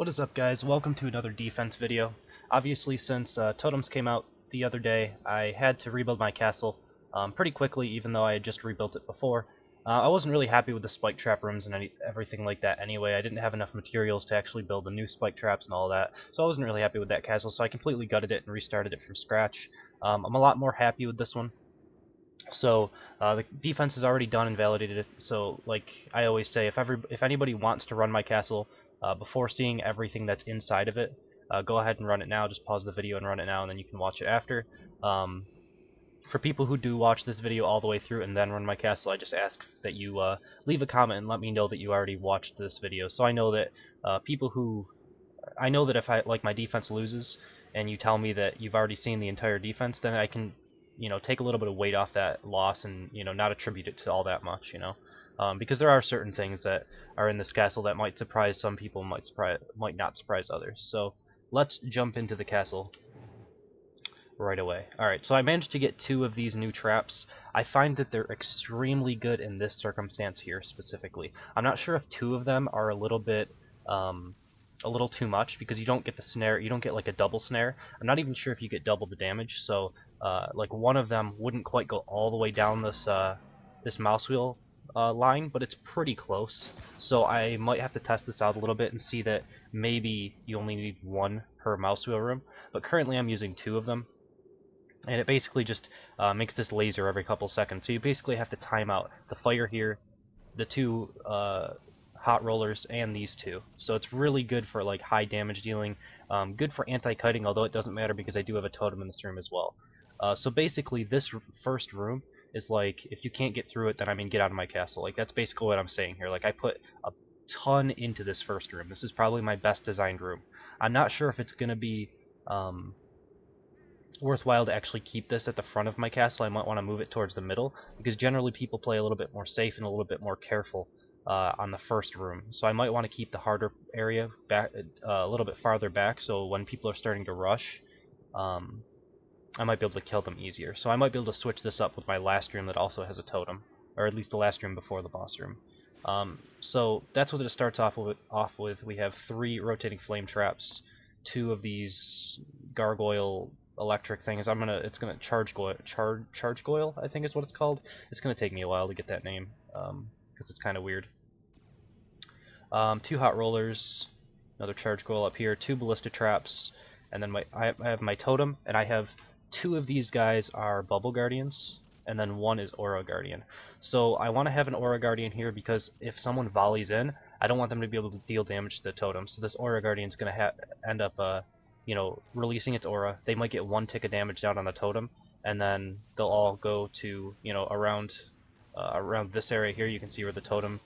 What is up, guys? Welcome to another defense video. Obviously, since Totems came out the other day, I had to rebuild my castle pretty quickly, even though I had just rebuilt it before. I wasn't really happy with the spike trap rooms and everything like that anyway. I didn't have enough materials to actually build the new spike traps and all that, so I wasn't really happy with that castle, so I completely gutted it and restarted it from scratch. I'm a lot more happy with this one. So the defense is already done and validated. So like I always say, if anybody wants to run my castle before seeing everything that's inside of it, go ahead and run it now. Just pause the video and run it now, and then you can watch it after. For people who do watch this video all the way through and then run my castle, I just ask that you leave a comment and let me know that you already watched this video, so I know that I know that if my defense loses and you tell me that you've already seen the entire defense, then I can, take a little bit of weight off that loss and, not attribute it to all that much, because there are certain things that are in this castle that might surprise some people, might not surprise others. So let's jump into the castle right away. Alright, so I managed to get 2 of these new traps. I find that they're extremely good in this circumstance here specifically. I'm not sure if 2 of them are a little too much, because you don't get the snare, you don't get like a double snare. I'm not even sure if you get double the damage, so like one of them wouldn't quite go all the way down this mouse wheel line, but it's pretty close. So I might have to test this out a little bit and see that maybe you only need 1 per mouse wheel room, but currently I'm using 2 of them. And it basically just makes this laser every couple seconds. So you basically have to time out the fire here, the 2 hot rollers, and these 2. So it's really good for like high damage dealing, good for anti-kiting, although it doesn't matter because I do have a totem in this room as well. So basically this first room is like, if you can't get through it, then I mean get out of my castle. Like that's basically what I'm saying here. Like I put a ton into this first room. This is probably my best designed room. I'm not sure if it's going to be worthwhile to actually keep this at the front of my castle. I might want to move it towards the middle, because generally people play a little bit more safe and a little bit more careful on the first room. So I might want to keep the harder area back a little bit farther back, so when people are starting to rush, I might be able to kill them easier. So I might be able to switch this up with my last room that also has a totem, or at least the last room before the boss room. So that's what it starts off with. We have 3 rotating flame traps, 2 of these gargoyle electric things. It's gonna charge goyle, I think is what it's called. It's gonna take me a while to get that name, because it's kind of weird. 2 hot rollers, another charge goyle up here, 2 ballista traps, and then I have my totem, and I have 2 of these guys are bubble guardians, and then 1 is aura guardian. So I want to have an aura guardian here because if someone volleys in, I don't want them to be able to deal damage to the totem. So this aura guardian is going to end up releasing its aura. They might get 1 tick of damage down on the totem, and then they'll all go to, around this area here. You can see where the totem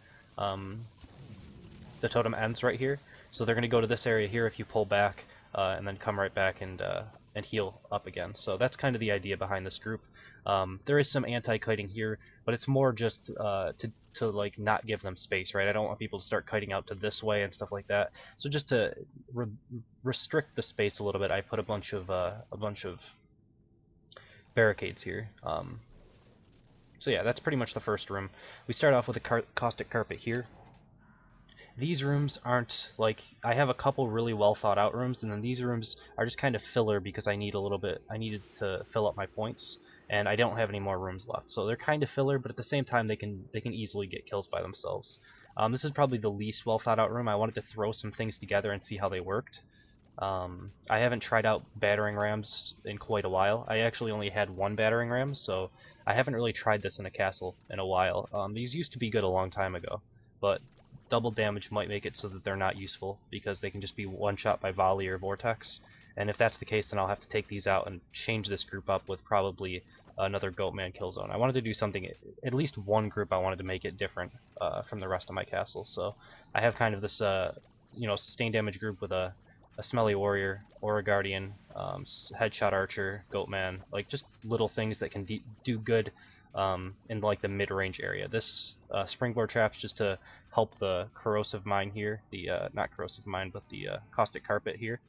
ends right here. So they're going to go to this area here if you pull back, and then come right back and heal up again. So that's kind of the idea behind this group. There is some anti-kiting here, but it's more just to like not give them space, right? I don't want people to start kiting out to this way and stuff like that. So just to restrict the space a little bit, I put a bunch of barricades here. So yeah, that's pretty much the first room. We start off with a caustic carpet here. These rooms aren't like, I have a couple really well thought out rooms, and then these rooms are just kind of filler because I needed to fill up my points, and I don't have any more rooms left. So they're kind of filler, but at the same time they can easily get kills by themselves. This is probably the least well thought out room. I wanted to throw some things together and see how they worked. I haven't tried out battering rams in quite a while. I actually only had 1 battering ram, so I haven't really tried this in a castle in a while. These used to be good a long time ago, but double damage might make it so that they're not useful, because they can just be one-shot by volley or vortex. And if that's the case, then I'll have to take these out and change this group up with probably another Goatman kill zone. I wanted to do something, at least one group I wanted to make it different from the rest of my castle. So I have kind of this sustained damage group with a Smelly Warrior, Aura Guardian, Headshot Archer, Goatman, like just little things that can do good in like the mid-range area. This Springboard Trap's just to help the Corrosive Mine here, the not Corrosive Mine, but the Caustic Carpet here.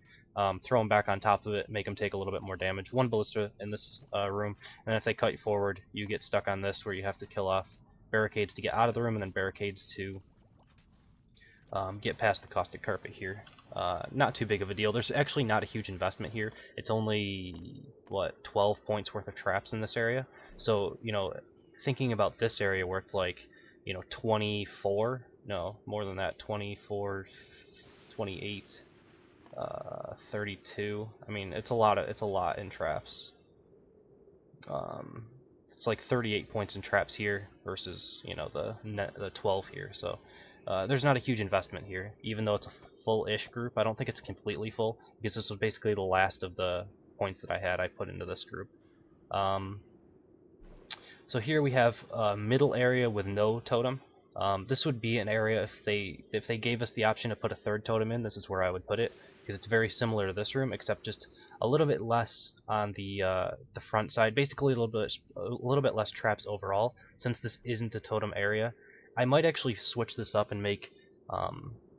Throw them back on top of it, make them take a little bit more damage. 1 ballista in this room, and if they cut you forward, you get stuck on this where you have to kill off barricades to get out of the room, and then barricades to get past the caustic carpet here. Not too big of a deal. There's actually not a huge investment here. It's only, what, 12 points worth of traps in this area. So, you know, thinking about this area where it's like, you know, 24, no, more than that, 24, 28, 32. I mean, it's a lot in traps. It's like 38 points in traps here versus, you know, the 12 here. So there's not a huge investment here, even though it's a full-ish group. I don't think it's completely full because this was basically the last of the points that I put into this group. Um, so here we have a middle area with no totem. This would be an area if they gave us the option to put a third totem in. This is where I would put it because it's very similar to this room, except just a little bit less on the front side. Basically, a little bit less traps overall. Since this isn't a totem area, I might actually switch this up and make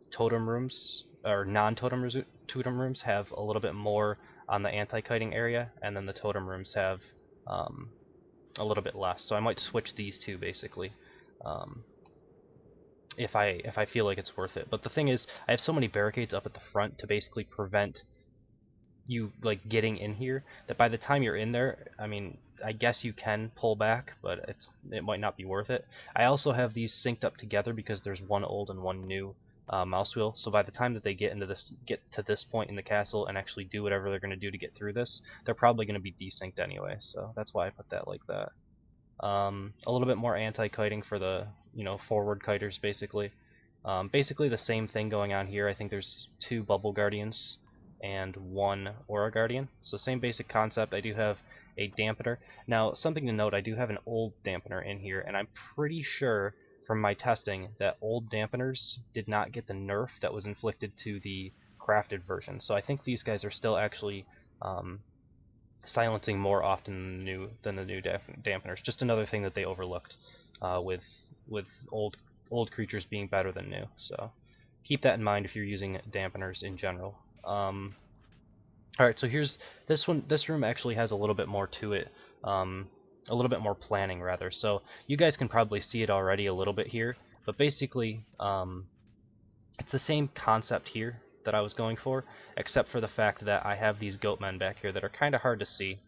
totem rooms or totem rooms have a little bit more on the anti-kiting area, and then the totem rooms have a little bit less. So I might switch these two basically, um, if I feel like it's worth it. But the thing is, I have so many barricades up at the front to basically prevent you like getting in here that by the time you're in there, I mean, I guess you can pull back, but it might not be worth it. I also have these synced up together because there's one old and one new mouse wheel. So by the time that they get to this point in the castle and actually do whatever they're going to do to get through this, they're probably going to be desynced anyway. So that's why I put that like that. A little bit more anti-kiting for the, you know, forward kiters basically. Basically the same thing going on here. I think there's 2 Bubble Guardians and 1 Aura Guardian. So same basic concept. I do have a dampener. Now something to note, I do have an old dampener in here, and I'm pretty sure from my testing that old dampeners did not get the nerf that was inflicted to the crafted version. So I think these guys are still actually silencing more often than the new dampeners. Just another thing that they overlooked with old creatures being better than new. So keep that in mind if you're using dampeners in general. Alright, so here's this one. This room actually has a little bit more to it, a little bit more planning rather. So you guys can probably see it already a little bit here, but basically it's the same concept here that I was going for, except for the fact that I have these goatmen back here that are kind of hard to see,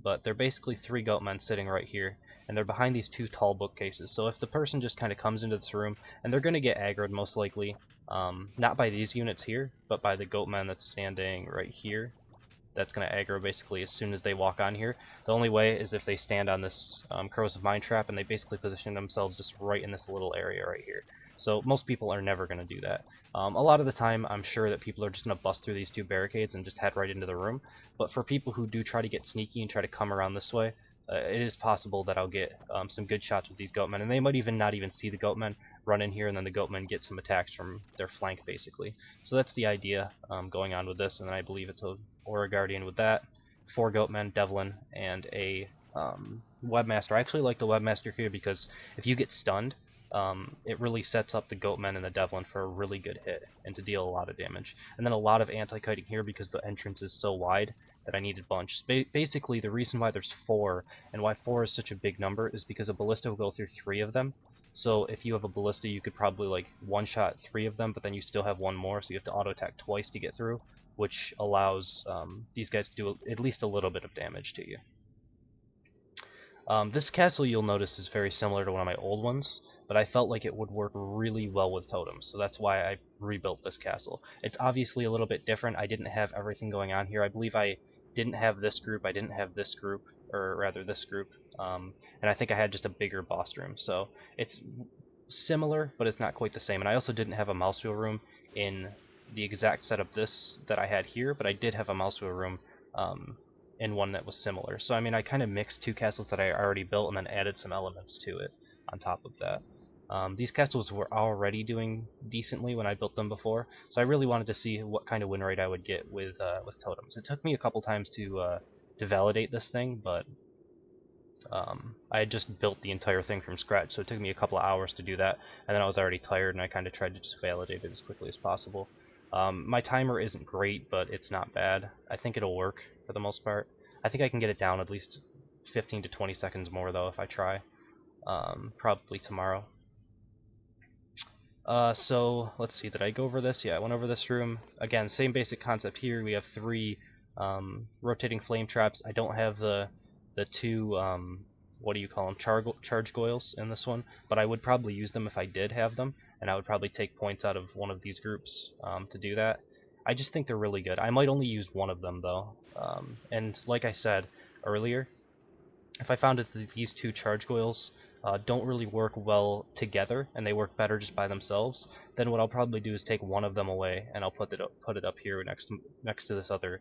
but they're basically 3 goatmen sitting right here, and they're behind these 2 tall bookcases. So if the person just kind of comes into this room, and they're going to get aggroed most likely, not by these units here, but by the goatmen that's standing right here, that's going to aggro basically as soon as they walk on here. The only way is if they stand on this corrosive mine trap and they basically position themselves just right in this little area right here. So most people are never going to do that. A lot of the time I'm sure that people are just going to bust through these 2 barricades and just head right into the room, but for people who do try to get sneaky and try to come around this way, it is possible that I'll get some good shots with these goatmen, and they might even not even see the goatmen run in here, and then the goatmen get some attacks from their flank basically. So that's the idea going on with this, and then I believe it's a Aura Guardian with that, 4 goatmen, Devlin, and a Webmaster. I actually like the Webmaster here because if you get stunned, it really sets up the goatmen and the Devlin for a really good hit and to deal a lot of damage. And then a lot of anti-kiting here because the entrance is so wide that I needed bunch. Basically, the reason why there's 4 and why 4 is such a big number is because a ballista will go through 3 of them. So if you have a ballista, you could probably like one-shot 3 of them, but then you still have 1 more, so you have to auto-attack twice to get through, which allows these guys to do at least a little bit of damage to you. This castle, you'll notice, is very similar to one of my old ones, but I felt like it would work really well with totems, so that's why I rebuilt this castle. It's obviously a little bit different. I didn't have everything going on here. I believe I didn't have this group, I didn't have this group, or rather this group, and I think I had just a bigger boss room, so it's similar, but it's not quite the same. And I also didn't have a mouse wheel room in the exact setup that I had here, but I did have a mouse wheel room in one that was similar. So I mean, I kind of mixed 2 castles that I already built and then added some elements to it on top of that. These castles were already doing decently when I built them before, so I really wanted to see what kind of win rate I would get with totems. It took me a couple times to validate this thing, but I had just built the entire thing from scratch, so it took me a couple of hours to do that, and then I was already tired, and I kind of tried to just validate it as quickly as possible. My timer isn't great, but it's not bad. I think it'll work for the most part. I think I can get it down at least 15 to 20 seconds more, though, if I try. Probably tomorrow. So let's see, did I go over this? Yeah, I went over this room. Again, same basic concept here. We have 3 rotating flame traps. I don't have the 2 what do you call them? Charge goils in this one, but I would probably use them if I did have them, and I would probably take points out of one of these groups to do that. I just think they're really good. I might only use one of them though, and like I said earlier, if I found that these 2 charge goils don't really work well together and they work better just by themselves, then what I'll probably do is take one of them away and I'll put it up here next to this other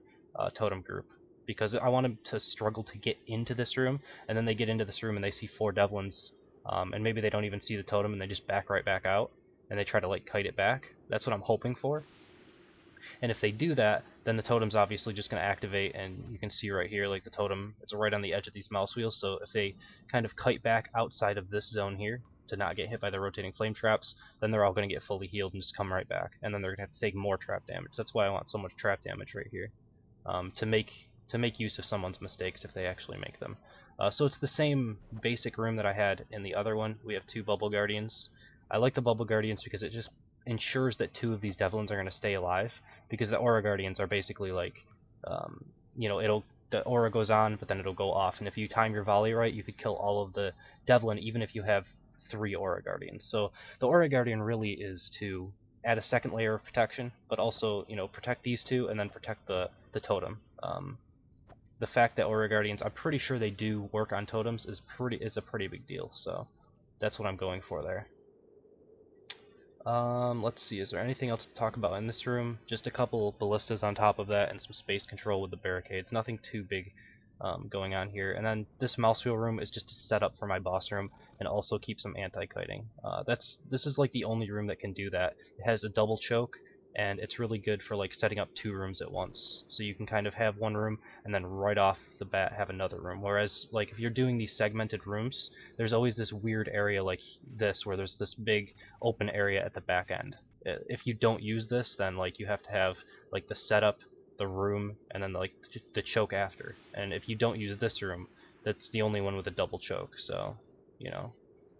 totem group, because I want them to struggle to get into this room, and then they get into this room and they see 4 devlins, and maybe they don't even see the totem and they just back right back out and they try to like kite it back. That's what I'm hoping for. And if they do that, then the totem's obviously just going to activate, and you can see right here, like the totem, it's right on the edge of these mouse wheels, so if they kind of kite back outside of this zone here to not get hit by the rotating flame traps, then they're all going to get fully healed and just come right back, and then they're going to have to take more trap damage. That's why I want so much trap damage right here, to make use of someone's mistakes if they actually make them. So it's the same basic room that I had in the other one. We have 2 bubble guardians. I like the bubble guardians because it just ensures that 2 of these devlins are going to stay alive, because the aura guardians are basically like, you know, the aura goes on, but then it'll go off, and if you time your volley right, you could kill all of the devlin even if you have 3 aura guardians. So the aura guardian really is to add a second layer of protection, but also, you know, protect these 2 and then protect the totem. The fact that aura guardians, I'm pretty sure they do work on totems, is a pretty big deal. So that's what I'm going for there. Let's see, is there anything else to talk about in this room? Just a couple ballistas on top of that and some space control with the barricades. Nothing too big going on here. And then this mouse wheel room is just a setup for my boss room, and also keep some anti-kiting. This is like the only room that can do that. It has a double choke, and it's really good for like setting up 2 rooms at once. So you can kind of have one room and then right off the bat have another room. Whereas like if you're doing these segmented rooms, there's always this weird area like this where there's this big open area at the back end. If you don't use this, then like you have to have like the setup, the room, and then like the choke after. And if you don't use this room, that's the only one with a double choke. So, you know,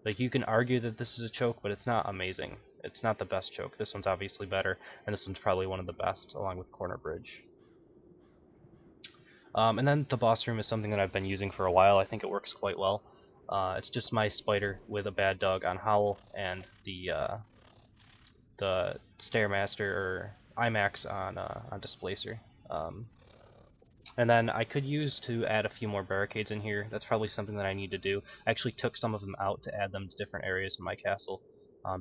like you can argue that this is a choke, but it's not amazing. It's not the best choke. This one's obviously better, and this one's probably one of the best, along with Corner Bridge. And then the boss room is something that I've been using for a while. I think it works quite well. It's just my spider with a bad dog on Howl, and the Stairmaster or IMAX on Displacer. And then I could use to add a few more barricades in here. That's probably something that I need to do. I actually took some of them out to add them to different areas in my castle,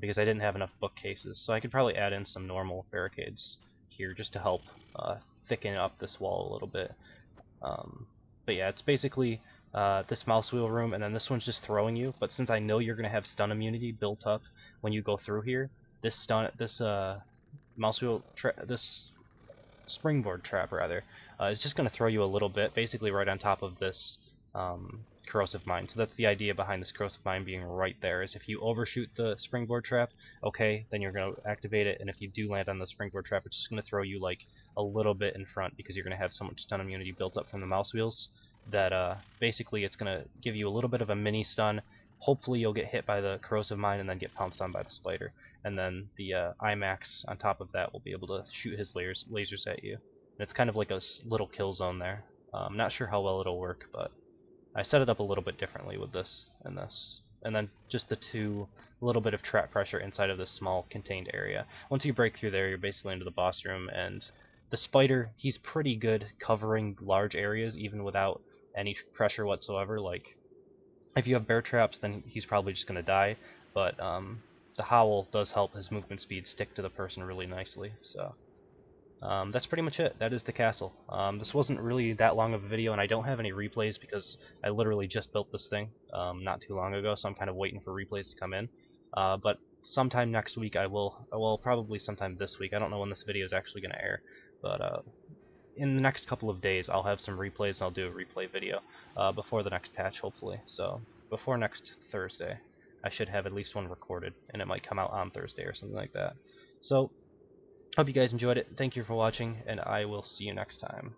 because I didn't have enough bookcases. So I could probably add in some normal barricades here just to help thicken up this wall a little bit. But yeah, it's basically this mouse wheel room, and then this one's just throwing you. But since I know you're going to have stun immunity built up when you go through here, this mouse wheel, this springboard trap rather, is just going to throw you a little bit, basically right on top of this corrosive mine. So that's the idea behind this corrosive mine being right there, is if you overshoot the springboard trap, okay, then you're going to activate it, and if you do land on the springboard trap, it's just going to throw you like a little bit in front, because you're going to have so much stun immunity built up from the mouse wheels that basically it's going to give you a little bit of a mini stun. Hopefully you'll get hit by the corrosive mine and then get pounced on by the spider, and then the IMAX on top of that will be able to shoot his lasers at you. And it's kind of like a little kill zone there. I'm not sure how well it'll work, but I set it up a little bit differently with this and this. And then just a little bit of trap pressure inside of this small contained area. Once you break through there, you're basically into the boss room, and the spider, he's pretty good covering large areas even without any pressure whatsoever. Like, if you have bear traps, then he's probably just going to die, but the Howl does help his movement speed stick to the person really nicely. So that's pretty much it. That is the castle. This wasn't really that long of a video, and I don't have any replays because I literally just built this thing not too long ago, so I'm kind of waiting for replays to come in. But sometime next week I will, well, probably sometime this week. I don't know when this video is actually going to air, but in the next couple of days I'll have some replays, and I'll do a replay video before the next patch, hopefully. So before next Thursday I should have at least one recorded, and it might come out on Thursday or something like that. So hope you guys enjoyed it. Thank you for watching, and I will see you next time.